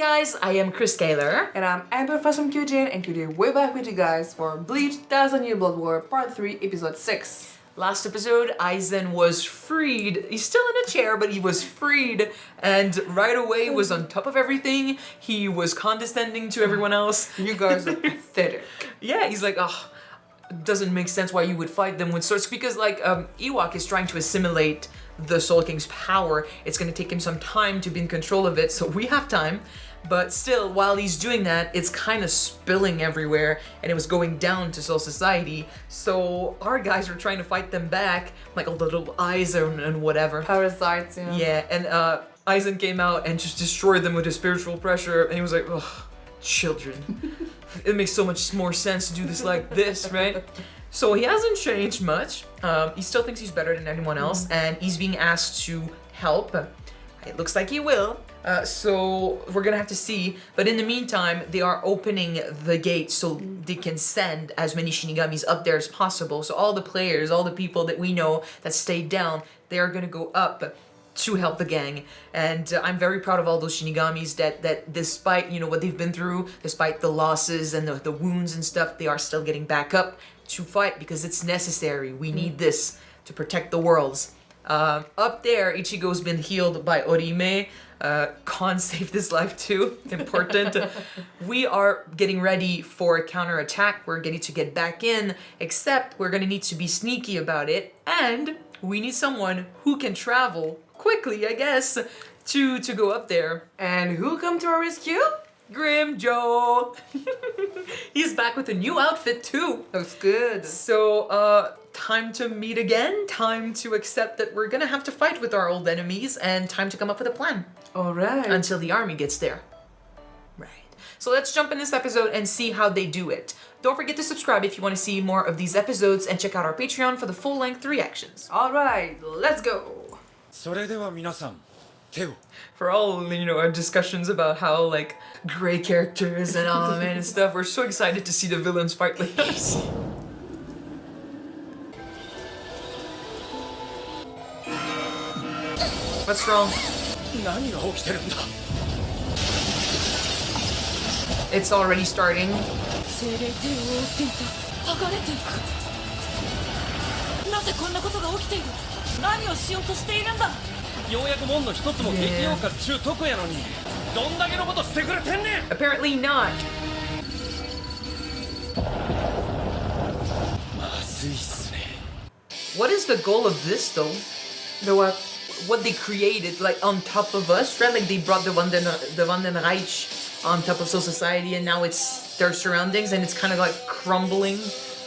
guys, I am Chris Kaler. And I'm Amber from Kyuujin, and today we're back with you guys for Bleach, Thousand Year Blood War, Part 3, Episode 6. Last episode, Aizen was freed. He's still in a chair, but he was freed, and right away was on top of everything. He was condescending to everyone else. You guys are pathetic. Yeah, he's like, oh, doesn't make sense why you would fight them with swords, because like Yhwach is trying to assimilate the Soul King's power. It's gonna take him some time to be in control of it, so we have time. But still, while he's doing that, it's kind of spilling everywhere, and it was going down to Soul Society. So our guys were trying to fight them back, like all the little eyes and whatever. Parasites, you know. Yeah, and Aizen came out and just destroyed them with his spiritual pressure, and he was like, ugh, children. It makes so much more sense to do this like this, right? So he hasn't changed much. He still thinks he's better than anyone else, and he's being asked to help. It looks like he will. So we're gonna have to see. But in the meantime, they are opening the gate so they can send as many shinigamis up there as possible. So all the players, all the people that we know that stayed down, they are gonna go up to help the gang. And I'm very proud of all those shinigamis that despite, you know, what they've been through, despite the losses and the wounds and stuff, they are still getting back up to fight because it's necessary. We need this to protect the worlds. Up there, Ichigo's been healed by Orime. Khan saved his life too. Important. We are getting ready for a counterattack. We're getting to get back in, except we're gonna need to be sneaky about it, and we need someone who can travel quickly, I guess, to go up there. And who come to our rescue? Grim Joe. He's back with a new outfit too. Looks good. So, time to meet again, time to accept that we're gonna have to fight with our old enemies, and time to come up with a plan. Alright. Until the army gets there. Right. So let's jump in this episode and see how they do it. Don't forget to subscribe if you want to see more of these episodes, and check out our Patreon for the full-length reactions. Alright, let's go. それでは皆さん手を For all, you know, our discussions about how, like, gray characters and all that and stuff, we're so excited to see the villains fight like us. What's wrong? 何が起きてるんだ It's already starting. 精霊帝を追っていた剥がれていくなぜこんなことが起きている何をしようとしているんだようやく門の一つも激用かっちゅうとこやのにどんだけのことしてくれてんねん Apparently not. まずいっすね What is the goal of this, though? The what? What they created, like, on top of us, right? Like, they brought the Reich on top of Soul Society, and now it's their surroundings, and it's kind of like crumbling.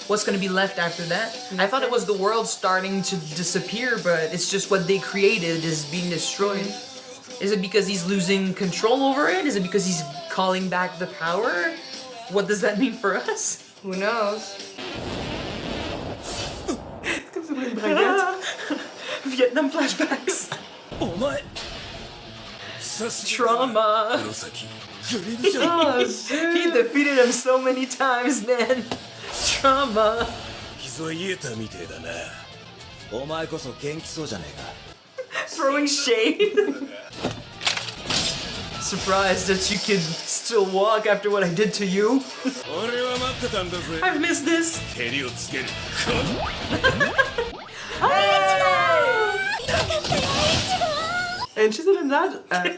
What's gonna be left after that? I thought it was the world starting to disappear, but it's just what they created is being destroyed. Is it because he's losing control over it? Is it because he's calling back the power? What does that mean for us? Who knows? Vietnam flashbacks. お前 Trauma. 黒崎グリムシャ Oh, shit. He defeated him so many times, man. Trauma. 傷癒えたみてえだなお前こそ元気そうじゃねえか Throwing shade. Surprised that you can still walk after what I did to you. 俺は待ってたんだぜ I've missed this. 蹴りをつける And she's in an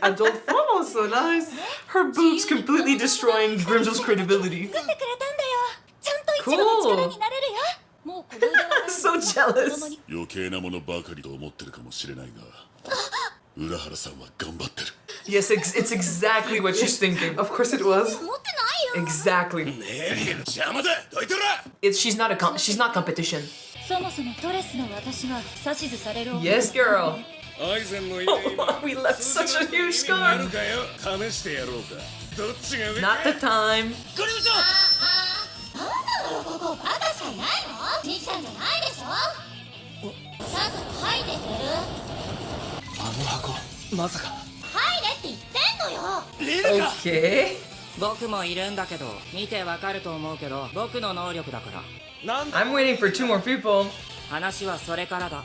adult form also, nice. Her boobs completely destroying Grimzo's credibility. 作ってくれたんだよちゃんと一 Cool. の力になれるよもうこの間は So jealous. 余計なものばかりと思ってるかもしれないが浦原さんは頑張ってる Yes, it's exactly what she's thinking. Of course it was. 持ってないよ Exactly. ねえ邪魔だどいてろ She's not competition. そもそもドレスの私が指図される Yes, girl. アイゼンの家 Oh, we left such a huge な scar. るかよ試してやろうかどっちが上 Not the time. グリムシャなんだろうここバカしかいないの兄ちゃんじゃないでしょさっさと入ってくれるあの箱まさか入れって言ってんのよリルか Okay. 僕もいるんだけど見てわかると思うけど僕の能力だからなんだ I'm waiting for 2 more people. 話はそれからだ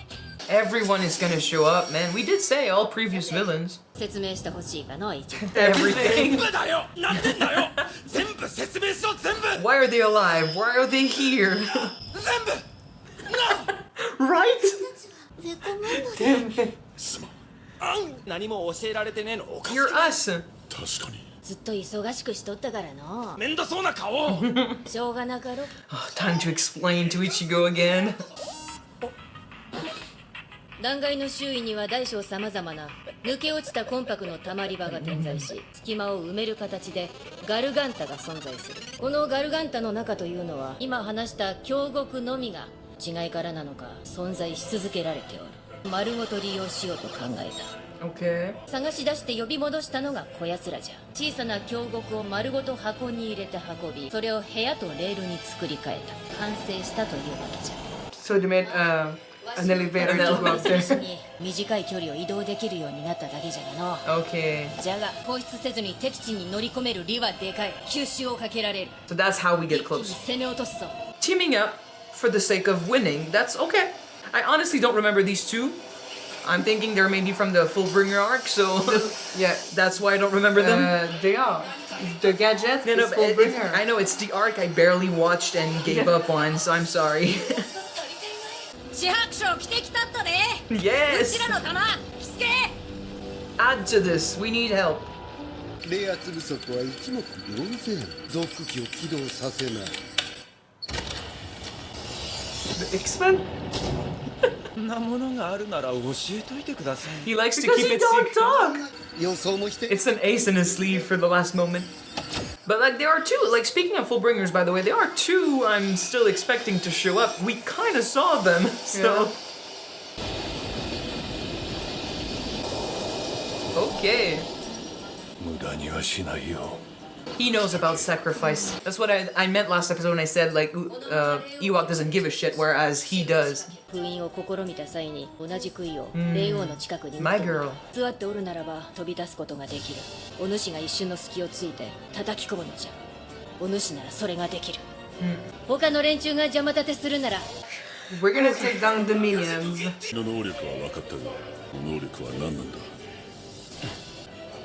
Everyone is gonna show up, man. We did say all previous villains. 説明してほしいかな、一応。 Everything. 全部だよなんでんだよ全部説明しろ全部 Why are they alive? Why are they here? 全部 Right? すまん何も教えられてねえのおかしい You're us. 確かにずっと忙しくしとったからの。めんどそうな顔しょうがなかろ。 Oh, time to explain to Ichigo again. 断崖の周囲には大小様々な抜け落ちたコンパクの溜まり場が点在し、隙間を埋める形でガルガンタが存在する。このガルガンタの中というのは今話した京極のみが違いからなのか存在し続けられておる。丸ごと利用しようと考えた。 Okay. 探し出して呼び戻したのがこやつらじゃ。小さな京極を丸ごと箱に入れて運び、それを部屋とレールに作り変えた。完成したというわけじゃ。 So they made an elevator to go up 一 there. 緒に短い距離を移動できるようになっただけじゃがの。 Okay. じゃが放出せずに敵地に乗り込める利はでかい。吸収をかけられる。 So that's how we 一 get 気に close. 攻め落とすぞ。 Teaming up for the sake of winning, that's okay. I honestly don't remember these two. I'm thinking they're maybe from the Fullbringer arc, so Yeah, that's why I don't remember them. they are. The gadget No, no, is Fullbringer. I know it's the arc I barely watched and gave up on, so I'm sorry. 四白書着てきたったで。う Yes! ちらの弾着付け。 Add to this, we need help. 冷圧不足は一目瞭然増幅器を起動させない The X-Men? なものがあるなら教えといてください He likes to Because keep he it don't secret. talk! 予想もして It's an ace in his sleeve for the last moment. But like there are two, like speaking of Fullbringers by the way, there are two I'm still expecting to show up. We kind of saw them, so... Okay. 無駄にはしないよ He knows about sacrifice. That's what I meant last episode when I said like Yhwach doesn't give a shit, whereas he does. 封印を試みた際に同じ杭を霊王の近くに My girl. 座っておるならば飛び出すことができる。お主が一瞬の隙をついて叩き込むのじゃ。お主ならそれができる。他の連中が邪魔立てするなら We're gonna take down the minions. 君の能力は分かったが能力は何なんだ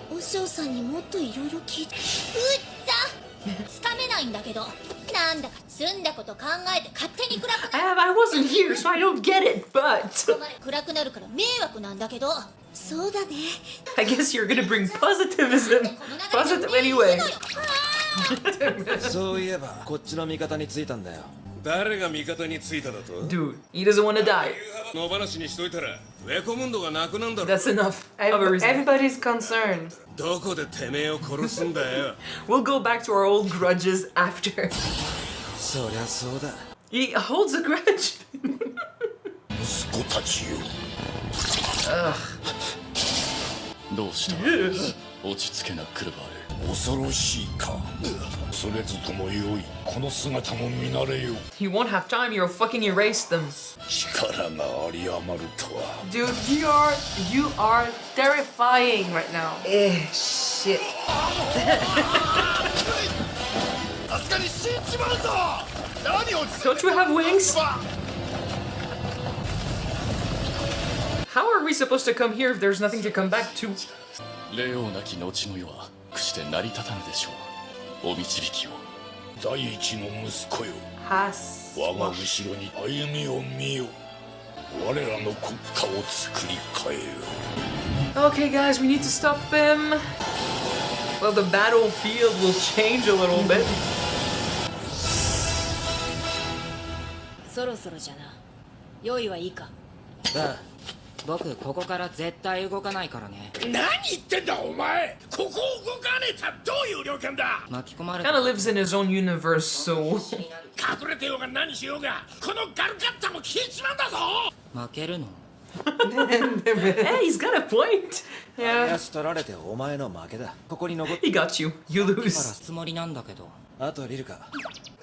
お嬢さんにもっといろいろ聞いて。うっざつかめないんだけど、なんだか済んだこと考えて勝手に暗く I wasn't here, so I don't get it, but 暗くなるから迷惑なんだけど。そうだね。 I guess you're gonna bring positivism. Positive anyway. そういえばこっちの味方についたんだよ誰が味方についただと Dude, he doesn't want to die. 野放しにしといたらウェコムンドがなくなんだろ That's enough of a reason. Everybody's concerned. どこでてめえを殺すんだよ We'll go back to our old grudges after. そりゃそうだ He holds a grudge. 息子たちよどうした落ち着けなクルバー恐ろしいかそれずともよいこの姿も見慣れよ You won't have time, you'll fucking erase them. 力があり余るとは Dude, you are terrifying right now. Shit. さすがに死んじまうぞ何を Don't you have wings? How are we supposed to come here if there's nothing to come back to? 霊王なき後の世は屈して成り立たぬでしょうお導きを第一の息子よ Has. 我が後ろに歩みを見よ我らの国家を作り変えよ Okay, guys, we need to stop him. Well, the battlefield will change a little bit. そろそろじゃな。用意はいいか。ああ僕ここから絶対動かないからね何言ってんだお前ここを動かねえとはどういう了見だ巻き込まれ Kind of lives in his own universe, so 隠れてようが何しようがこのガルカッタも消えちまうんだぞ負けるの hey, he's got a point. よし取られてお前の負けだここに残っ He got you. You から lose. つもりなんだけどあとリルカ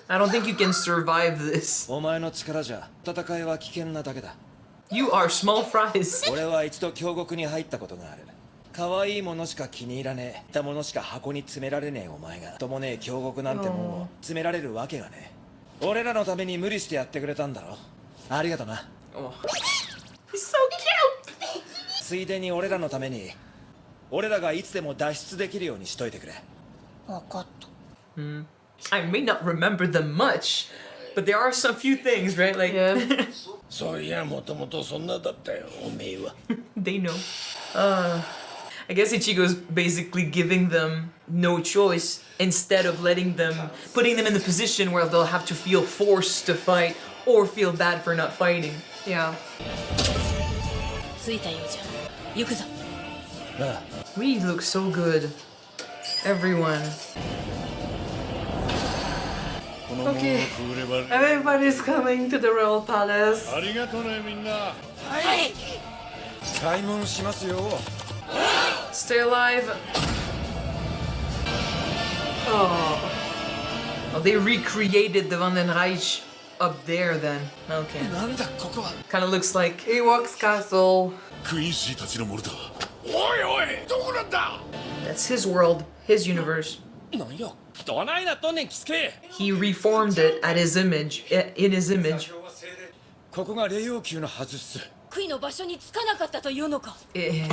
I don't think you can survive this. お前の力じゃ戦いは危険なだけだ You are small fries. 俺は一度京極に入ったことがある可愛いものしか気に入らねえたものしか箱に詰められねえお前がともねえ京極なんてもんを詰められるわけがねえ俺らのために無理してやってくれたんだろありがとな Oh. He's so cute. ついでに俺らのために俺らがいつでも脱出できるようにしといてくれ。分かった。 I may not remember them much, but there are some few things, right? Like Yeah. そういやもともとそんなだったよおめえは they know. I guess Ichigo's basically giving them no choice instead of putting them in the position where they'll have to feel forced to fight or feel bad for not fighting. Yeah. 着いたようじゃ。行くぞ。We look so good. Everyone. Okay. Everybody's coming to the royal palace. ありがとねみんな買い物しますよ。 Stay alive. Oh, they recreated the Vandenreich up there then. Okay. なんだここは。 Kind of looks like Yhwach's castle. クイーンシーたちのものだおいおいどこなんだ that's his world, his universe. なんよ。どないなっとんねんキスケ。 He reformed it in his image. ここが霊王宮のはずっす。杭の場所に着かなかったというのか。 Eh,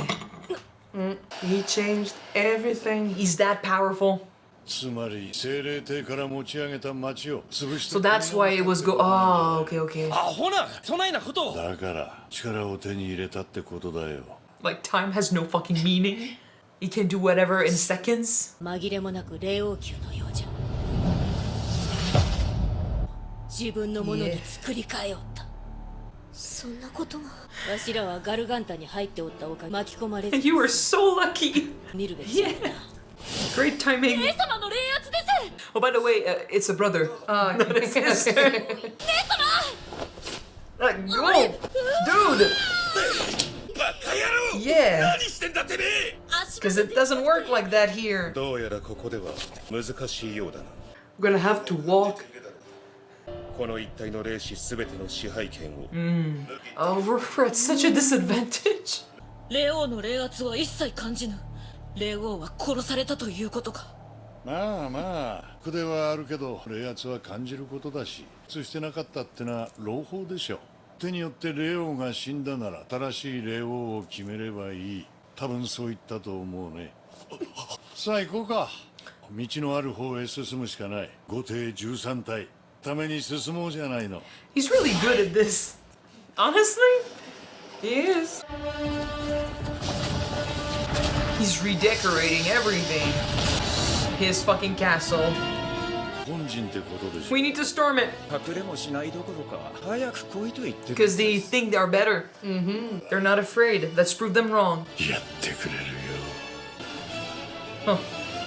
He changed everything. He's that powerful. つまり精霊帝から持ち上げた町を潰して So that's why it was oh, okay. アホなそないなことを。だから力を手に入れたってことだよ Like time has no fucking meaning. He can do whatever in seconds. 紛れもなく霊王宮のようじゃ。自分のものに作り変えよった。そんなことが。わしらはガルガンタに入っておったおか巻き込まれず You were so lucky. 見るべきじゃな。 Great timing. 姉様の霊圧です。 Oh, by the way, it's a brother. Oh, Not a sister. 姉様。 Go, dude. バカ野郎 Yeah, 何してんだてめえ because it doesn't work like that here. どうやらここでは難しいようだな We're gonna have to walk. この一帯の霊視すべての支配権を Oh, we're at such a disadvantage. 霊王の霊圧は一切感じぬ。霊王は殺されたということか。まあまあ苦ではあるけど霊圧は感じることだし通してなかったってのは朗報でしょ手によって霊王が死んだなら新しい霊王を決めればいい多分そう言ったと思うねさあ行こうか道のある方へ進むしかない後手13体ために進もうじゃないの He's really good at this. Honestly, He is. he's redecorating everything. His fucking castle. 本陣ってことでしょ We need to storm it 隠れもしないどころか早く来いと言ってる。 because they think they're better. They're not afraid. Let's prove them wrong. やってくれるよ Huh.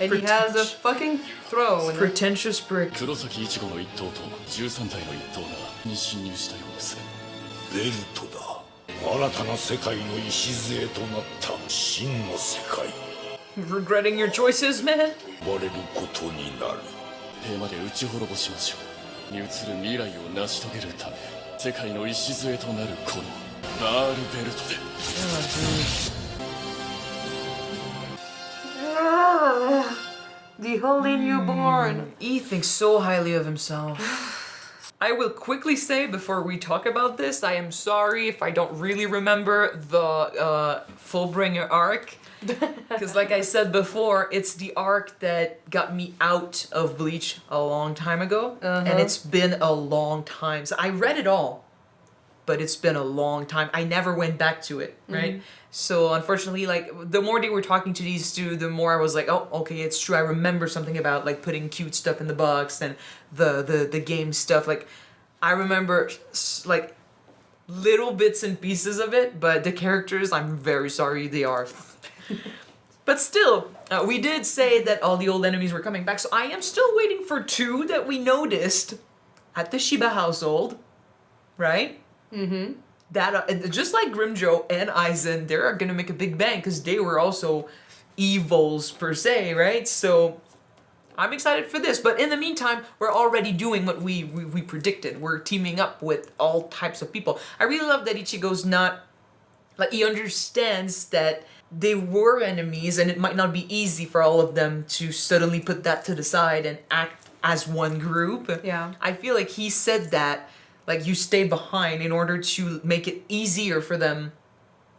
And he has a fucking throne. Pretentious prick. 黒崎一護の一党と13体の一党がに侵入したようですベルトだ新たな世界の礎となった真の世界 Regretting your choices, man? 呼ばれることになる平和で打ち滅ぼしましょうに移る未来を成し遂げるため世界の礎となるこのバールベルトで The holy newborn. He thinks so highly of himself. I will quickly say before we talk about this, I am sorry if I don't really remember the Fullbringer arc. Because like I said before, it's the arc that got me out of Bleach a long time ago. And it's been a long time. So I read it all, but it's been a long time. I never went back to it, right? So unfortunately, like the more they were talking to these two, the more I was like, oh, okay, it's true. I remember something about like putting cute stuff in the box and the game stuff. Like I remember like little bits and pieces of it, but the characters, I'm very sorry they are. But still, we did say that all the old enemies were coming back, so I am still waiting for two that we noticed at the Shiba household, right? That just like Grimjo and Aizen, they're gonna make a big bang because they were also evils per se, right? So I'm excited for this. But in the meantime, we're already doing what we predicted. We're teaming up with all types of people. I really love that Ichigo's not like he understands that they were enemies and it might not be easy for all of them to suddenly put that to the side and act as one group. Yeah. I feel like he said that Like, you stay behind in order to make it easier for them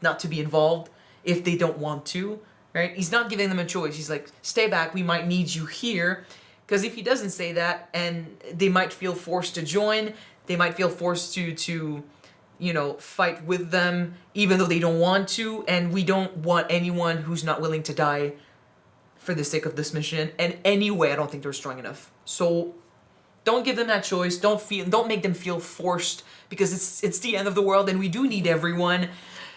not to be involved if they don't want to, right? He's not giving them a choice. He's like, stay back, we might need you here. Because if he doesn't say that, and they might feel forced to join, they might feel forced to you know, fight with them, even though they don't want to, and we don't want anyone who's not willing to die for the sake of this mission. And anyway, I don't think they're strong enough. So don't give them that choice. Don't make them feel forced, because it's the end of the world and we do need everyone.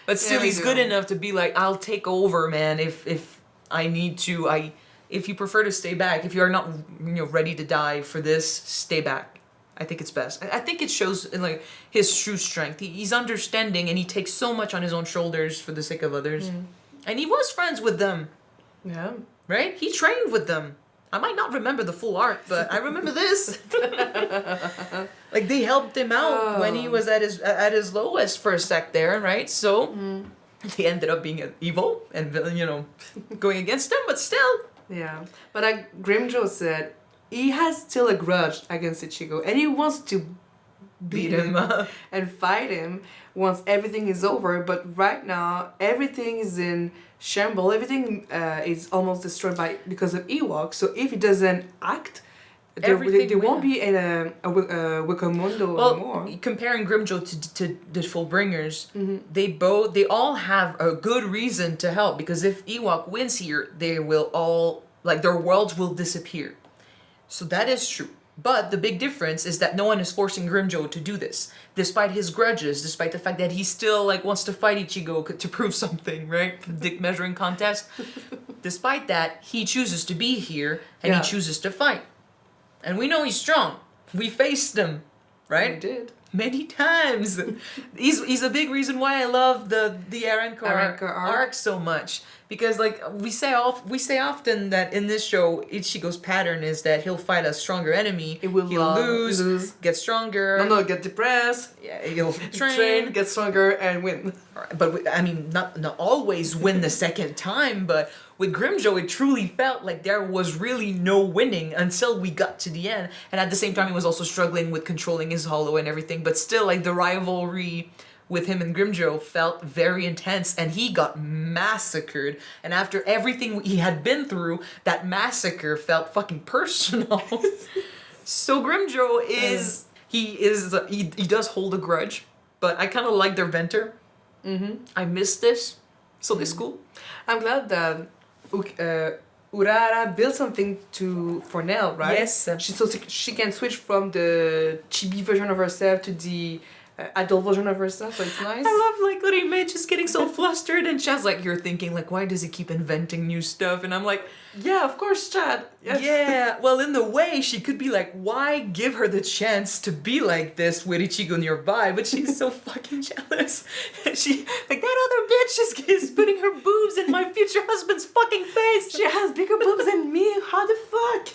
But still, he's good enough to be like, I'll take over, man, if I need to. If you prefer to stay back, if you are not, you know, ready to die for this, stay back. I think it's best. I think it shows in, like, his true strength. He's understanding, and he takes so much on his own shoulders for the sake of others. And he was friends with them. Yeah. Right? He trained with them. I might not remember the full arc, but I remember this. Like, they helped him out when he was at his lowest for a sec there, right? So they ended up being evil and, you know, going against him, but still. Yeah. But like Grimjo said, he has still a grudge against Ichigo, and he wants to beat him up and fight him once everything is over. But right now, everything is in shambles. Everything is almost destroyed because of Yhwach. So if he doesn't act, there won't be a Wakamondo anymore. Comparing Grimjo to the Fullbringers, they all have a good reason to help, because if Yhwach wins here, they will all, like, their worlds will disappear. So that is true. But the big difference is that no one is forcing Grimjo to do this, despite his grudges, despite the fact that he still, like, wants to fight Ichigo to prove something, right? Dick measuring contest. Despite that, he chooses to be here, and he chooses to fight. And we know he's strong. We faced him, right? We did. Many times. He's a big reason why I love the Arrancar arc so much. Because, like, we say often that in this show, Ichigo's pattern is that he'll fight a stronger enemy, he'll lose, get stronger. No, get depressed. Yeah, he'll train, get stronger, and win. But I mean, not always win the second time, but with Grimjo, it truly felt like there was really no winning until we got to the end. And at the same time, he was also struggling with controlling his hollow and everything. But still, like, the rivalry with him and Grimjo felt very intense, and he got massacred. And after everything he had been through, that massacre felt fucking personal. So Grimjo he does hold a grudge, but I kind of like their banter. I miss this, so this cool. I'm glad that Urara built something for Nell, right? Yes. So she can switch from the chibi version of herself to the adult version of herself, so it's nice. I love, like, Orime just getting so flustered, and Chad's like, you're thinking, like, why does he keep inventing new stuff? And I'm like, yeah, of course, Chad. Yes. Yeah, well, in the way, she could be like, why give her the chance to be like this with Ichigo nearby? But she's so fucking jealous. She, like, that other bitch is putting her boobs in my future husband's fucking face. She has bigger boobs than me. How the fuck?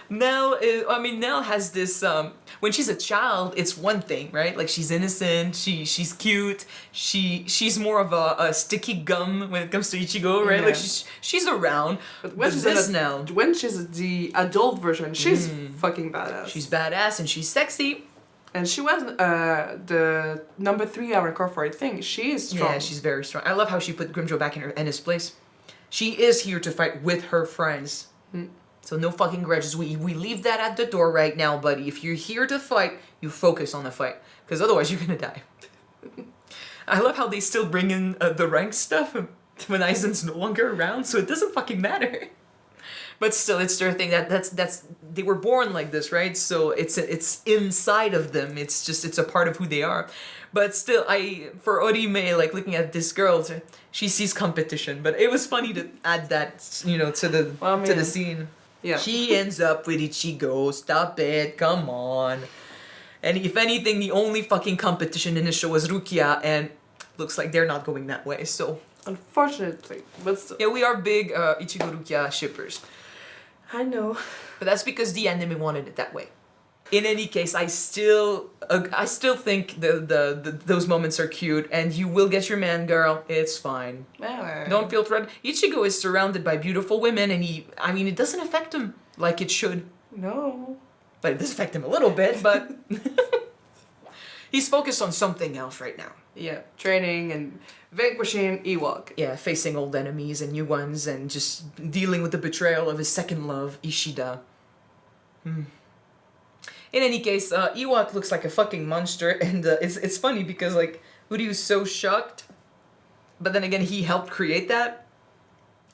Nell has this, when she's a child, it's one thing, right? Like, she's innocent, she's cute, she's more of a sticky gum when it comes to Ichigo, right? Yeah. Like, she's around. But when she's the adult version, she's fucking badass. She's badass and she's sexy. And she was the number 3 Arrancar for, I think. She is strong. Yeah, she's very strong. I love how she put Grimjo back in his place. She is here to fight with her friends. So no fucking grudges. We leave that at the door right now, buddy. If you're here to fight, you focus on the fight. Because otherwise you're gonna die. I love how they still bring in the rank stuff when Aizen's no longer around, so it doesn't fucking matter. But still, it's their thing. That's they were born like this, right? So it's inside of them. It's a part of who they are. But still, for Orime, like, looking at this girl, she sees competition. But it was funny to add that, you know, to the scene. Yeah. She ends up with Ichigo. Stop it. Come on. And if anything, the only fucking competition in the show was Rukia, and looks like they're not going that way. So unfortunately, but still. Yeah, we are big Ichigo Rukia shippers. I know. But that's because the anime wanted it that way. In any case, I still think those moments are cute, and you will get your man, girl. It's fine. Don't feel threatened. Ichigo is surrounded by beautiful women, and it doesn't affect him like it should. No. But it does affect him a little bit, but... He's focused on something else right now. Yeah, training and vanquishing Yhwach. Yeah, facing old enemies and new ones and just dealing with the betrayal of his second love, Ishida. In any case, Yhwach looks like a fucking monster, and it's funny because, like, Uryu's so shocked, but then again, he helped create that.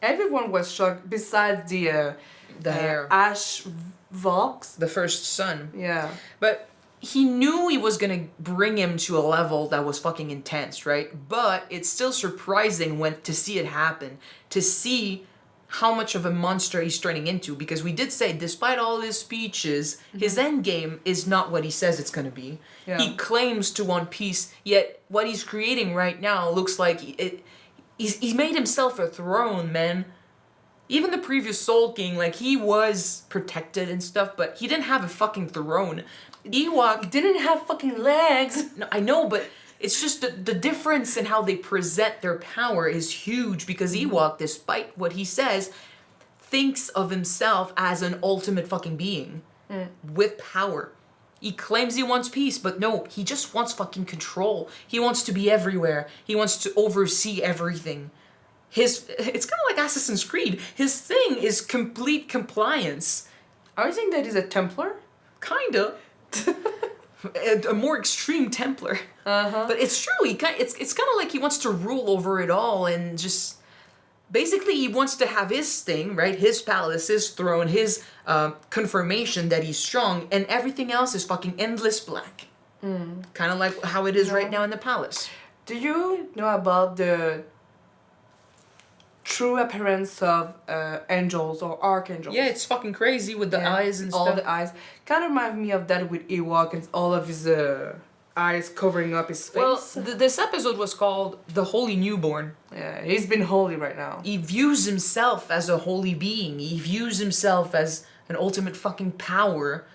Everyone was shocked besides the hair. Yhwach. The first son. Yeah. But he knew he was gonna bring him to a level that was fucking intense, right? But it's still surprising to see it happen, to see how much of a monster he's turning into, because we did say, despite all his speeches, his end game is not what he says it's gonna be. Yeah. He claims to want peace, yet what he's creating right now looks like he's made himself a throne, man. Even the previous Soul King, like, he was protected and stuff, but he didn't have a fucking throne. Yhwach Didn't have fucking legs. No, I know, but it's just the difference in how they present their power is huge, because Yhwach, despite what he says, thinks of himself as an ultimate fucking being with power. He claims he wants peace, but no, he just wants fucking control. He wants to be everywhere. He wants to oversee everything. It's kind of like Assassin's Creed. His thing is complete compliance. Are you saying that he's a Templar? Kinda. A more extreme Templar. But it's true. It's kind of like he wants to rule over it all, and just basically he wants to have his thing, right? His palace, his throne, his confirmation that he's strong, and everything else is fucking endless black. Kind of like how it is right now in the palace. Do you know about the true appearance of angels or archangels? Yeah, it's fucking crazy with the eyes and all stuff. the eyes. Kind of reminds me of that with Yhwach and all of his eyes covering up his face. Well, this episode was called The Holy Newborn. Yeah, he's been holy right now. He views himself as a holy being. He views himself as an ultimate fucking power.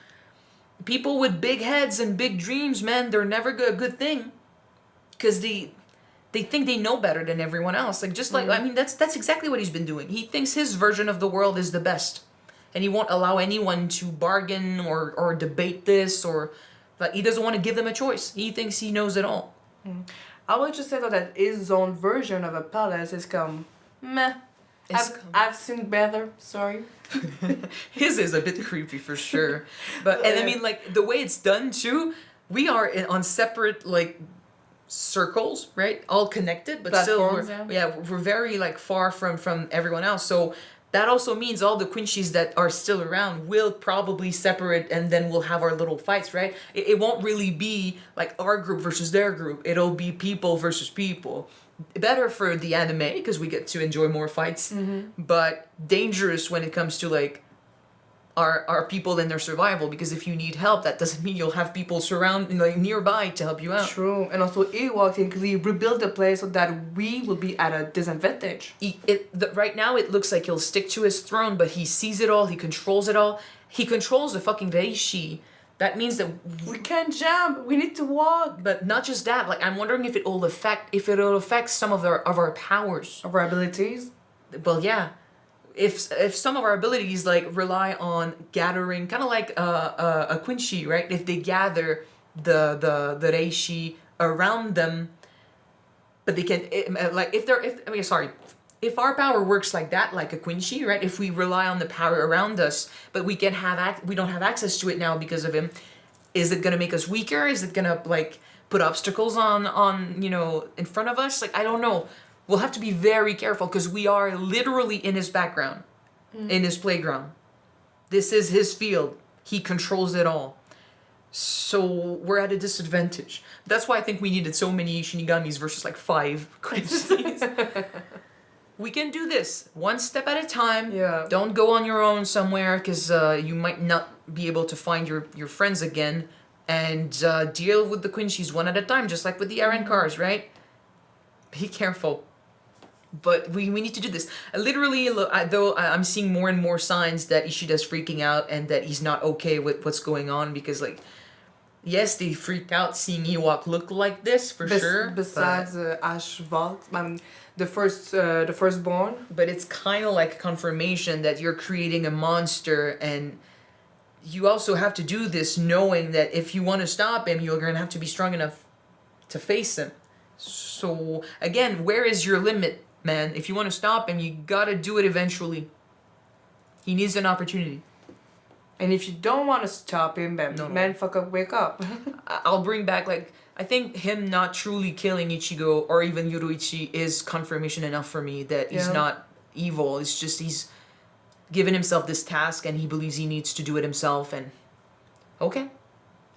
People with big heads and big dreams, man, they're never a good thing. Because they think they know better than everyone else. Like, just like, I mean, that's exactly what he's been doing. He thinks his version of the world is the best. And he won't allow anyone to bargain or debate this, but he doesn't want to give them a choice. He thinks he knows it all. I would just say though that his own version of a palace is meh. I've seen better, sorry. His is a bit creepy for sure. And I mean, like, the way it's done too, we are on separate, like, circles, right? All connected, but still we're very, like, far from everyone else. So that also means all the Quincies that are still around will probably separate, and then we'll have our little fights, right? It won't really be like our group versus their group. It'll be people versus people. Better for the anime because we get to enjoy more fights, but dangerous when it comes to, like, our people and their survival, because if you need help, that doesn't mean you'll have people like, nearby to help you out. True, and also Yhwach can rebuild the place so that we will be at a disadvantage. Right now it looks like he'll stick to his throne, but he sees it all, he controls it all. He controls the fucking Reishi. That means that we can't jump, we need to walk. But not just that, like, I'm wondering if it'll affect some of our powers. Of our abilities? Well, yeah. If some of our abilities, like, rely on gathering, kind of like a Quincy, right? If they gather the Reishi around them, but they can, if our power works like that, like a Quincy, right? If we rely on the power around us, but we don't have access to it now because of him, is it gonna make us weaker? Is it gonna, like, put obstacles on in front of us? Like, I don't know. We'll have to be very careful because we are literally in his background, in his playground. This is his field. He controls it all. So we're at a disadvantage. That's why I think we needed so many shinigamis versus, like, 5 Quincies. We can do this one step at a time. Yeah. Don't go on your own somewhere because you might not be able to find your friends again. And deal with the Quincies one at a time, just like with the errand cars, right? Be careful. But we need to do this. Literally, though, I'm seeing more and more signs that Ishida's freaking out and that he's not okay with what's going on, because, like, yes, they freaked out seeing Yhwach look like this for sure. Besides Yhwach, the firstborn. But it's kind of like confirmation that you're creating a monster, and you also have to do this knowing that if you want to stop him, you're going to have to be strong enough to face him. So, again, where is your limit, man? If you want to stop him, you gotta do it eventually. He needs an opportunity. And if you don't want to stop him, then man, fuck up, wake up. I'll bring back, like, I think him not truly killing Ichigo or even Yoruichi is confirmation enough for me that he's not evil. It's just he's given himself this task and he believes he needs to do it himself. And okay,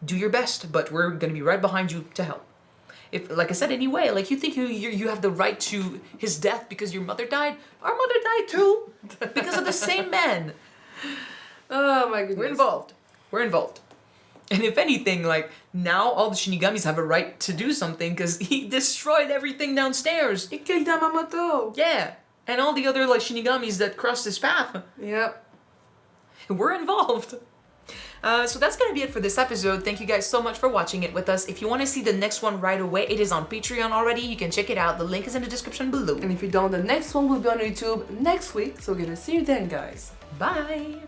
do your best, but we're gonna be right behind you to help. If, like I said, anyway, like you think you have the right to his death because your mother died? Our mother died too, because of the same man. Oh my goodness. We're involved. And if anything, like, now all the shinigamis have a right to do something because he destroyed everything downstairs. He killed Yamamoto. Yeah. And all the other, like, shinigamis that crossed his path. Yep. We're involved. So that's going to be it for this episode. Thank you guys so much for watching it with us. If you want to see the next one right away, it is on Patreon already. You can check it out. The link is in the description below. And if you don't, the next one will be on YouTube next week. So we're gonna see you then, guys. Bye.